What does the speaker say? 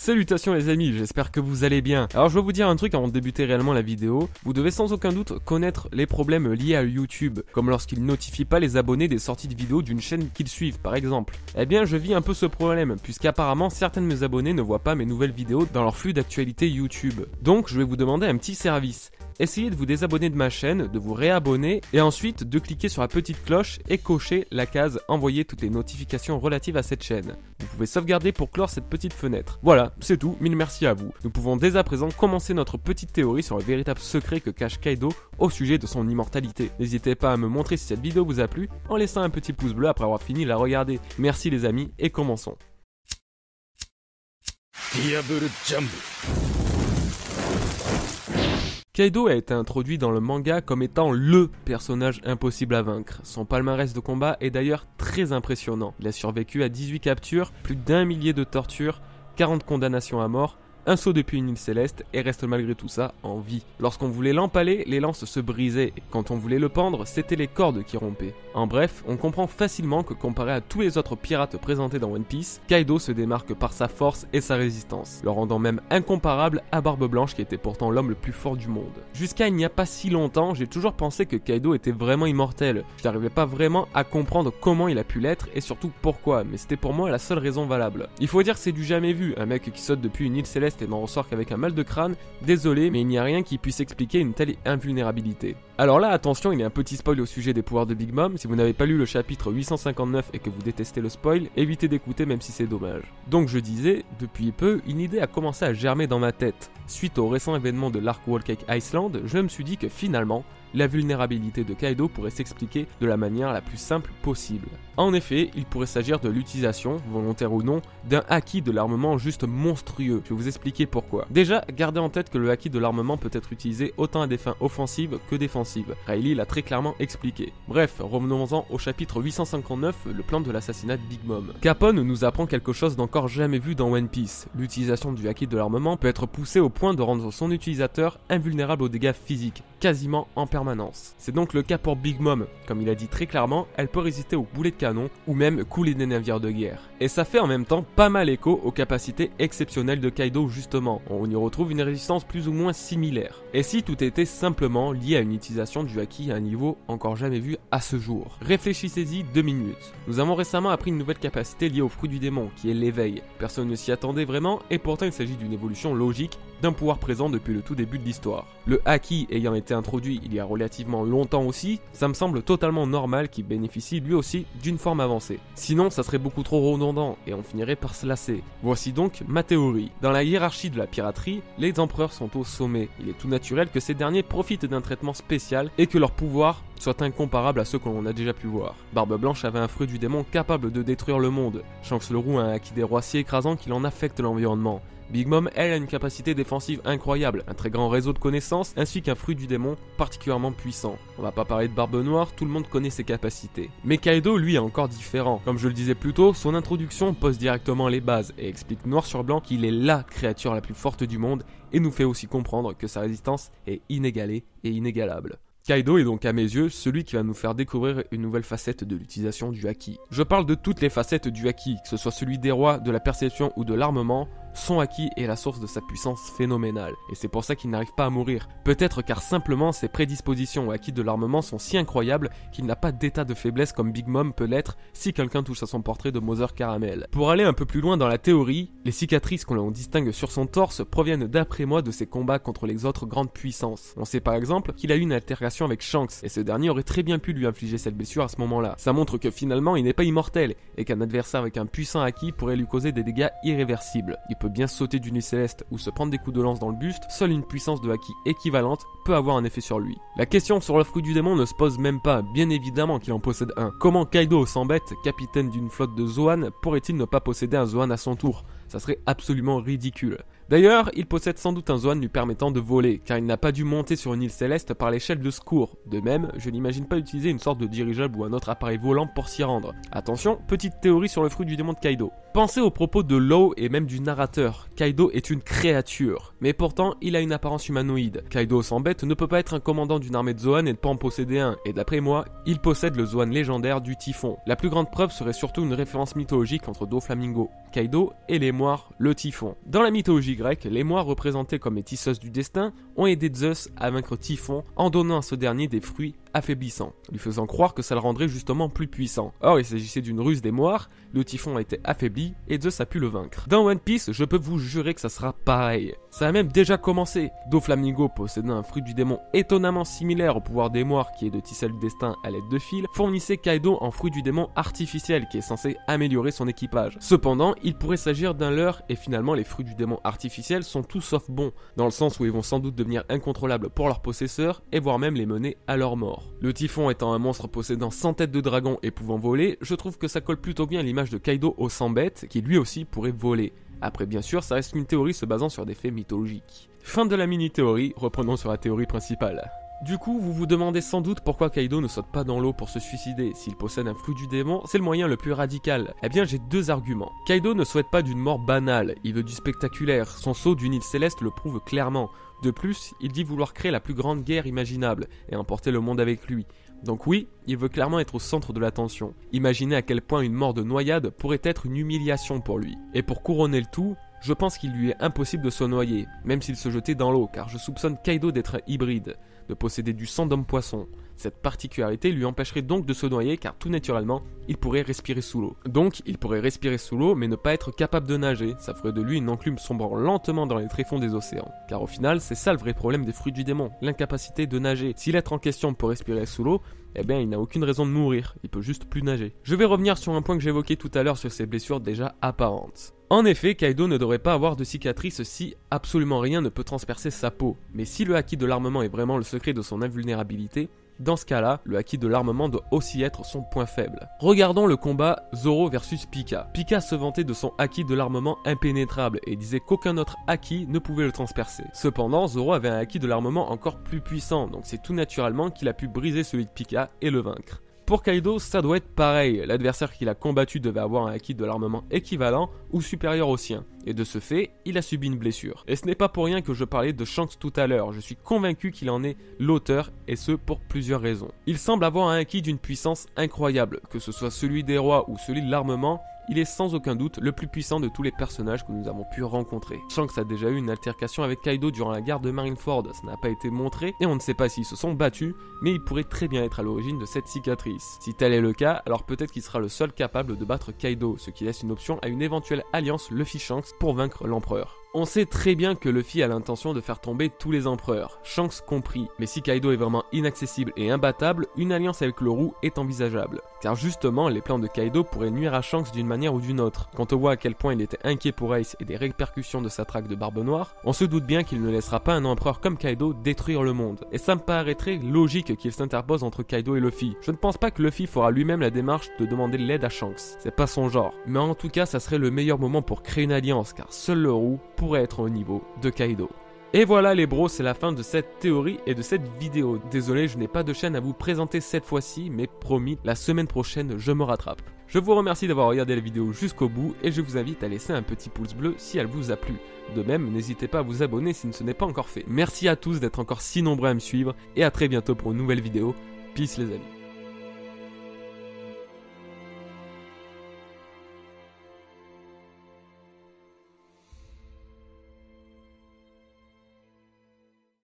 Salutations les amis, j'espère que vous allez bien. Alors je vais vous dire un truc avant de débuter réellement la vidéo. Vous devez sans aucun doute connaître les problèmes liés à YouTube, comme lorsqu'il notifie pas les abonnés des sorties de vidéos d'une chaîne qu'ils suivent par exemple. Eh bien je vis un peu ce problème, puisqu'apparemment certains de mes abonnés ne voient pas mes nouvelles vidéos dans leur flux d'actualité YouTube. Donc je vais vous demander un petit service. Essayez de vous désabonner de ma chaîne, de vous réabonner et ensuite de cliquer sur la petite cloche et cocher la case envoyer toutes les notifications relatives à cette chaîne. Vous pouvez sauvegarder pour clore cette petite fenêtre. Voilà, c'est tout, mille merci à vous. Nous pouvons dès à présent commencer notre petite théorie sur le véritable secret que cache Kaido au sujet de son immortalité. N'hésitez pas à me montrer si cette vidéo vous a plu en laissant un petit pouce bleu après avoir fini de la regarder. Merci les amis et commençons. Diable Jump. Kaido a été introduit dans le manga comme étant LE personnage impossible à vaincre. Son palmarès de combat est d'ailleurs très impressionnant. Il a survécu à 18 captures, plus d'1 millier de tortures, 40 condamnations à mort, un saut depuis une île céleste et reste malgré tout ça en vie. Lorsqu'on voulait l'empaler, les lances se brisaient et quand on voulait le pendre, c'était les cordes qui rompaient. En bref, on comprend facilement que comparé à tous les autres pirates présentés dans One Piece, Kaido se démarque par sa force et sa résistance, le rendant même incomparable à Barbe Blanche qui était pourtant l'homme le plus fort du monde. Jusqu'à il n'y a pas si longtemps, j'ai toujours pensé que Kaido était vraiment immortel. Je n'arrivais pas vraiment à comprendre comment il a pu l'être et surtout pourquoi, mais c'était pour moi la seule raison valable. Il faut dire que c'est du jamais vu, un mec qui saute depuis une île céleste et n'en ressort qu'avec un mal de crâne, désolé mais il n'y a rien qui puisse expliquer une telle invulnérabilité. Alors là attention, il y a un petit spoil au sujet des pouvoirs de Big Mom, si vous n'avez pas lu le chapitre 859 et que vous détestez le spoil, évitez d'écouter même si c'est dommage. Donc je disais, depuis peu, une idée a commencé à germer dans ma tête. Suite au récent événement de l'Arc Whole Cake Island, je me suis dit que finalement, la vulnérabilité de Kaido pourrait s'expliquer de la manière la plus simple possible. En effet, il pourrait s'agir de l'utilisation, volontaire ou non, d'un haki de l'armement juste monstrueux. Je vais vous expliquer pourquoi. Déjà, gardez en tête que le haki de l'armement peut être utilisé autant à des fins offensives que défensives. Riley l'a très clairement expliqué. Bref, revenons-en au chapitre 859, le plan de l'assassinat de Big Mom. Capone nous apprend quelque chose d'encore jamais vu dans One Piece. L'utilisation du haki de l'armement peut être poussée au point de rendre son utilisateur invulnérable aux dégâts physiques, quasiment en permanence. C'est donc le cas pour Big Mom. Comme il a dit très clairement, elle peut résister aux boulets de canon ou même couler des navires de guerre. Et ça fait en même temps pas mal écho aux capacités exceptionnelles de Kaido justement. On y retrouve une résistance plus ou moins similaire. Et si tout était simplement lié à une utilisation du haki à un niveau encore jamais vu à ce jour. Réfléchissez-y 2 minutes. Nous avons récemment appris une nouvelle capacité liée au fruit du démon, qui est l'éveil. Personne ne s'y attendait vraiment et pourtant il s'agit d'une évolution logique d'un pouvoir présent depuis le tout début de l'histoire. Le haki ayant été introduit il y a relativement longtemps aussi, ça me semble totalement normal qu'il bénéficie lui aussi d'une forme avancée. Sinon ça serait beaucoup trop redondant et on finirait par se lasser. Voici donc ma théorie. Dans la hiérarchie de la piraterie, les empereurs sont au sommet. Il est tout naturel que ces derniers profitent d'un traitement spécial et que leur pouvoir soit incomparable à ceux que l'on a déjà pu voir. Barbe Blanche avait un fruit du démon capable de détruire le monde. Shanks le Roux a un haki des rois si écrasant qu'il en affecte l'environnement. Big Mom, elle, a une capacité défensive incroyable, un très grand réseau de connaissances, ainsi qu'un fruit du démon particulièrement puissant. On va pas parler de Barbe Noire, tout le monde connaît ses capacités. Mais Kaido, lui, est encore différent. Comme je le disais plus tôt, son introduction pose directement les bases et explique noir sur blanc qu'il est LA créature la plus forte du monde et nous fait aussi comprendre que sa résistance est inégalée et inégalable. Kaido est donc à mes yeux celui qui va nous faire découvrir une nouvelle facette de l'utilisation du haki. Je parle de toutes les facettes du haki, que ce soit celui des rois, de la perception ou de l'armement. Son haki est la source de sa puissance phénoménale, et c'est pour ça qu'il n'arrive pas à mourir. Peut-être car simplement ses prédispositions au haki de l'armement sont si incroyables qu'il n'a pas d'état de faiblesse comme Big Mom peut l'être si quelqu'un touche à son portrait de Mother Caramel. Pour aller un peu plus loin dans la théorie, les cicatrices que l'on distingue sur son torse proviennent d'après moi de ses combats contre les autres grandes puissances. On sait par exemple qu'il a eu une altercation avec Shanks, et ce dernier aurait très bien pu lui infliger cette blessure à ce moment-là. Ça montre que finalement il n'est pas immortel, et qu'un adversaire avec un puissant haki pourrait lui causer des dégâts irréversibles. Il peut bien sauter d'une île céleste ou se prendre des coups de lance dans le buste, seule une puissance de haki équivalente peut avoir un effet sur lui. La question sur le fruit du démon ne se pose même pas, bien évidemment qu'il en possède un. Comment Kaido, sans bête, capitaine d'une flotte de Zoan, pourrait-il ne pas posséder un Zoan à son tour ? Ça serait absolument ridicule. D'ailleurs, il possède sans doute un Zoan lui permettant de voler, car il n'a pas dû monter sur une île céleste par l'échelle de secours. De même, je n'imagine pas utiliser une sorte de dirigeable ou un autre appareil volant pour s'y rendre. Attention, petite théorie sur le fruit du démon de Kaido. Pensez aux propos de Law et même du narrateur. Kaido est une créature, mais pourtant il a une apparence humanoïde. Kaido sans bête ne peut pas être un commandant d'une armée de Zoan et ne pas en posséder un, et d'après moi, il possède le Zoan légendaire du Typhon. La plus grande preuve serait surtout une référence mythologique entre Doflamingo, Kaido et les Moires, le Typhon. Dans la mythologie grecque, les Moires représentées comme les tisseuses du destin ont aidé Zeus à vaincre Typhon en donnant à ce dernier des fruits affaiblissant, lui faisant croire que ça le rendrait justement plus puissant. Or, il s'agissait d'une ruse des Moires, le Typhon a été affaibli et Zeus a pu le vaincre. Dans One Piece, je peux vous jurer que ça sera pareil. Ça a même déjà commencé. Doflamingo, possédant un fruit du démon étonnamment similaire au pouvoir des Moires qui est de tisser le destin à l'aide de fils, fournissait Kaido en fruit du démon artificiel qui est censé améliorer son équipage. Cependant, il pourrait s'agir d'un leurre et finalement les fruits du démon artificiels sont tout sauf bons, dans le sens où ils vont sans doute devenir incontrôlables pour leurs possesseurs et voire même les mener à leur mort. Le Typhon étant un monstre possédant 100 têtes de dragon et pouvant voler, je trouve que ça colle plutôt bien à l'image de Kaido aux 100 bêtes, qui lui aussi pourrait voler. Après bien sûr, ça reste une théorie se basant sur des faits mythologiques. Fin de la mini-théorie, reprenons sur la théorie principale. Du coup, vous vous demandez sans doute pourquoi Kaido ne saute pas dans l'eau pour se suicider. S'il possède un fruit du démon, c'est le moyen le plus radical. Eh bien, j'ai deux arguments. Kaido ne souhaite pas d'une mort banale, il veut du spectaculaire. Son saut d'une île céleste le prouve clairement. De plus, il dit vouloir créer la plus grande guerre imaginable et emporter le monde avec lui. Donc oui, il veut clairement être au centre de l'attention. Imaginez à quel point une mort de noyade pourrait être une humiliation pour lui. Et pour couronner le tout, je pense qu'il lui est impossible de se noyer, même s'il se jetait dans l'eau, car je soupçonne Kaido d'être un hybride, de posséder du sang d'homme-poisson. Cette particularité lui empêcherait donc de se noyer car tout naturellement, il pourrait respirer sous l'eau. Donc, il pourrait respirer sous l'eau mais ne pas être capable de nager, ça ferait de lui une enclume sombrant lentement dans les tréfonds des océans. Car au final, c'est ça le vrai problème des fruits du démon, l'incapacité de nager. Si l'être en question peut respirer sous l'eau, eh bien il n'a aucune raison de mourir, il peut juste plus nager. Je vais revenir sur un point que j'évoquais tout à l'heure sur ses blessures déjà apparentes. En effet, Kaido ne devrait pas avoir de cicatrices si absolument rien ne peut transpercer sa peau. Mais si le haki de l'armement est vraiment le secret de son invulnérabilité, dans ce cas-là, le haki de l'armement doit aussi être son point faible. Regardons le combat Zoro versus Pika. Pika se vantait de son haki de l'armement impénétrable et disait qu'aucun autre haki ne pouvait le transpercer. Cependant, Zoro avait un haki de l'armement encore plus puissant, donc c'est tout naturellement qu'il a pu briser celui de Pika et le vaincre. Pour Kaido, ça doit être pareil, l'adversaire qu'il a combattu devait avoir un haki de l'armement équivalent ou supérieur au sien, et de ce fait, il a subi une blessure. Et ce n'est pas pour rien que je parlais de Shanks tout à l'heure, je suis convaincu qu'il en est l'auteur, et ce pour plusieurs raisons. Il semble avoir un haki d'une puissance incroyable, que ce soit celui des rois ou celui de l'armement, il est sans aucun doute le plus puissant de tous les personnages que nous avons pu rencontrer. Shanks a déjà eu une altercation avec Kaido durant la guerre de Marineford, ça n'a pas été montré et on ne sait pas s'ils se sont battus, mais il pourrait très bien être à l'origine de cette cicatrice. Si tel est le cas, alors peut-être qu'il sera le seul capable de battre Kaido, ce qui laisse une option à une éventuelle alliance Luffy-Shanks pour vaincre l'empereur. On sait très bien que Luffy a l'intention de faire tomber tous les empereurs, Shanks compris, mais si Kaido est vraiment inaccessible et imbattable, une alliance avec le roux est envisageable. Car justement, les plans de Kaido pourraient nuire à Shanks d'une manière ou d'une autre. Quand on voit à quel point il était inquiet pour Ace et des répercussions de sa traque de Barbe Noire, on se doute bien qu'il ne laissera pas un empereur comme Kaido détruire le monde. Et ça me paraîtrait logique qu'il s'interpose entre Kaido et Luffy. Je ne pense pas que Luffy fera lui-même la démarche de demander l'aide à Shanks, c'est pas son genre. Mais en tout cas, ça serait le meilleur moment pour créer une alliance, car seul le roux pourrait être au niveau de Kaido. Et voilà les bros, c'est la fin de cette théorie et de cette vidéo. Désolé, je n'ai pas de chaîne à vous présenter cette fois-ci, mais promis, la semaine prochaine, je me rattrape. Je vous remercie d'avoir regardé la vidéo jusqu'au bout et je vous invite à laisser un petit pouce bleu si elle vous a plu. De même, n'hésitez pas à vous abonner si ce n'est pas encore fait. Merci à tous d'être encore si nombreux à me suivre et à très bientôt pour une nouvelle vidéo. Peace les amis.